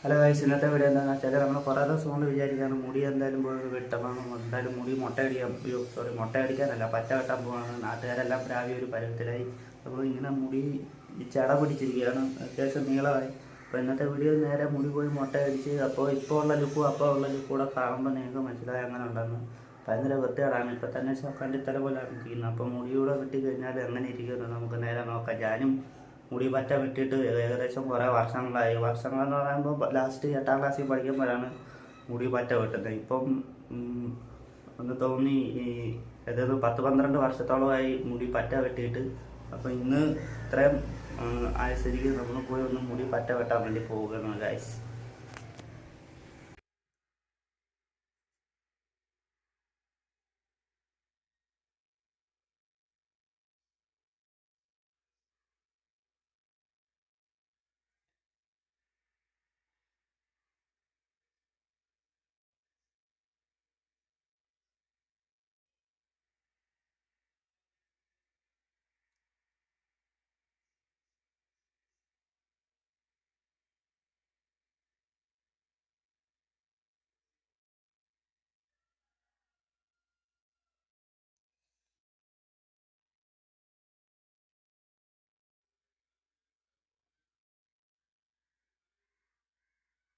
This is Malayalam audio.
ഹലോ ഗൈസ്, ഇന്നത്തെ വീഡിയോ എന്താണെന്ന് വെച്ചാൽ നമ്മൾ കുറേ ദിവസം കൊണ്ട് വിചാരിക്കുകയാണ് മുടി എന്തായാലും പോയി വെട്ടണം, എന്തായാലും മുടി മുട്ട അടിക്കാനല്ല പറ്റ വെട്ടാൻ പോവാണ്. നാട്ടുകാരെല്ലാം പ്രാവി ഒരു പരുവത്തിലായി. അപ്പോൾ ഇങ്ങനെ മുടി ചട പിടിച്ചിരിക്കുകയാണ്, അത്യാവശ്യം നീളമായി. അപ്പോൾ ഇന്നത്തെ വീഡിയോ നേരെ മുടി പോയി മുട്ട അടിച്ച് ഇപ്പോൾ ഉള്ള ലുക്കും അപ്പോൾ ഉള്ള ലുക്കും കൂടെ കാണുമ്പോൾ നിങ്ങൾക്ക് മനസ്സിലായി അങ്ങനെ ഉണ്ടെന്ന്. ഭയങ്കര വൃത്തികേടാണ്, ഇപ്പം തന്നെ കണ്ടിത്തല പോലെയാണ് ഇരിക്കുന്നത്. അപ്പോൾ മുടിയൂടെ വെട്ടി കഴിഞ്ഞാൽ എങ്ങനെ ഇരിക്കുമെന്ന് നമുക്ക് നേരെ നോക്കാം. ഞാനും മുടി പറ്റ വെട്ടിയിട്ട് ഏകദേശം കുറേ വർഷങ്ങളായി. വർഷങ്ങളെന്ന് പറയുമ്പോൾ ലാസ്റ്റ് 8ാം ക്ലാസ്സിൽ പഠിക്കുമ്പോഴാണ് മുടി പറ്റ വെട്ടുന്നത്. ഇപ്പം ഒന്ന് തോന്നി അതായത് 10-12 വർഷത്തോളമായി മുടി പറ്റ വെട്ടിയിട്ട്. അപ്പോൾ ഇന്ന് ഇത്രയും ആയ സ്ഥിതിക്ക് നമ്മൾ പോയി ഒന്ന് മുടി പറ്റ വെട്ടാൻ വേണ്ടി പോവുകയാണ് ഗൈസ്.